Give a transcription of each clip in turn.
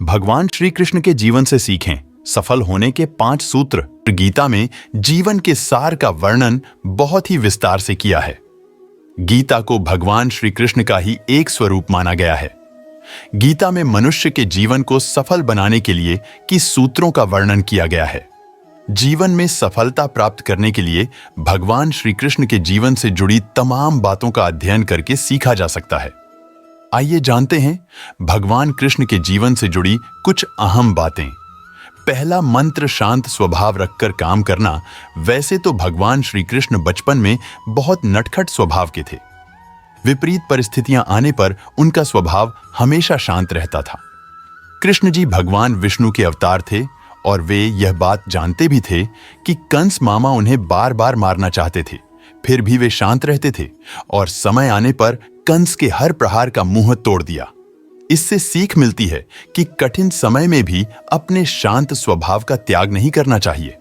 भगवान श्री कृष्ण के जीवन से सीखें सफल होने के 5 सूत्र। गीता में जीवन के सार का वर्णन बहुत ही विस्तार से किया है। गीता को भगवान श्री कृष्ण का ही एक स्वरूप माना गया है। गीता में मनुष्य के जीवन को सफल बनाने के लिए की सूत्रों का वर्णन किया गया है। जीवन में सफलता प्राप्त करने के लिए भगवान श्री कृष्ण के जीवन से जुड़ी तमाम बातों का अध्ययन करके सीखा जा सकता है। आइए जानते हैं भगवान कृष्ण के जीवन से जुड़ी कुछ अहम बातें। पहला मंत्र, शांत स्वभाव रखकर काम करना। वैसे तो भगवान श्री कृष्ण बचपन में बहुत नटखट स्वभाव के थे। विपरीत परिस्थितियां आने पर उनका स्वभाव हमेशा शांत रहता था। कृष्ण जी भगवान विष्णु के अवतार थे और वे यह बात जानते भी थे कि कंस मामा उन्हें बार बार मारना चाहते थे, फिर भी वे शांत रहते थे और समय आने पर कंस के हर प्रहार का मुंह तोड़ दिया। इससे सीख मिलती है कि कठिन समय में भी अपने शांत स्वभाव का त्याग नहीं करना चाहिए।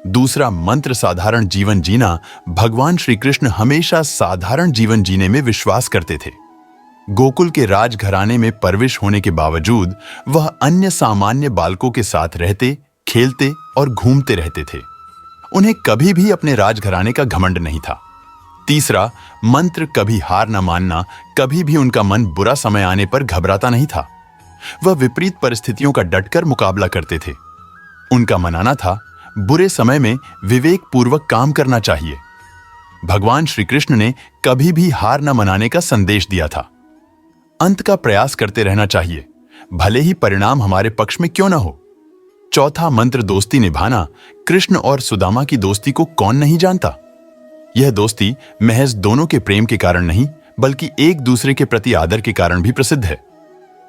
दूसरा मंत्र, साधारण जीवन जीना। भगवान श्री कृष्ण हमेशा साधारण जीवन जीने में विश्वास करते थे। गोकुल के राजघराने में परविश होने के बावजूद वह अन्य सामान्य बालकों के साथ रहते, खेलते और घूमते रहते थे। उन्हें कभी भी अपने राजघराने का घमंड नहीं था। तीसरा मंत्र, कभी हार न मानना। कभी भी उनका मन बुरा समय आने पर घबराता नहीं था। वह विपरीत परिस्थितियों का डटकर मुकाबला करते थे। उनका मनाना था, बुरे समय में विवेक पूर्वक काम करना चाहिए। भगवान श्री कृष्ण ने कभी भी हार न मनाने का संदेश दिया था। अंत का प्रयास करते रहना चाहिए, भले ही परिणाम हमारे पक्ष में क्यों न हो। चौथा मंत्र, दोस्ती निभाना। कृष्ण और सुदामा की दोस्ती को कौन नहीं जानता। यह दोस्ती महज दोनों के प्रेम के कारण नहीं, बल्कि एक दूसरे के प्रति आदर के कारण भी प्रसिद्ध है।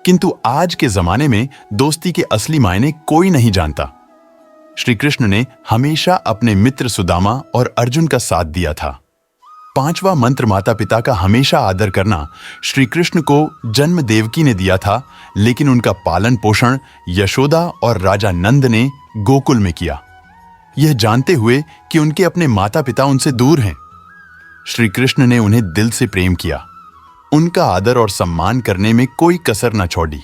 किंतु आज के जमाने में दोस्ती के असली मायने कोई नहीं जानता। श्री कृष्ण ने हमेशा अपने मित्र सुदामा और अर्जुन का साथ दिया था। पांचवा मंत्र, माता पिता का हमेशा आदर करना। श्री कृष्ण को जन्म देवकी ने दिया था, लेकिन उनका पालन पोषण यशोदा और राजा नंद ने गोकुल में किया, यह जानते हुए कि उनके अपने माता पिता उनसे दूर हैं। श्री कृष्ण ने उन्हें दिल से प्रेम किया। उनका आदर और सम्मान करने में कोई कसर न छोड़ी।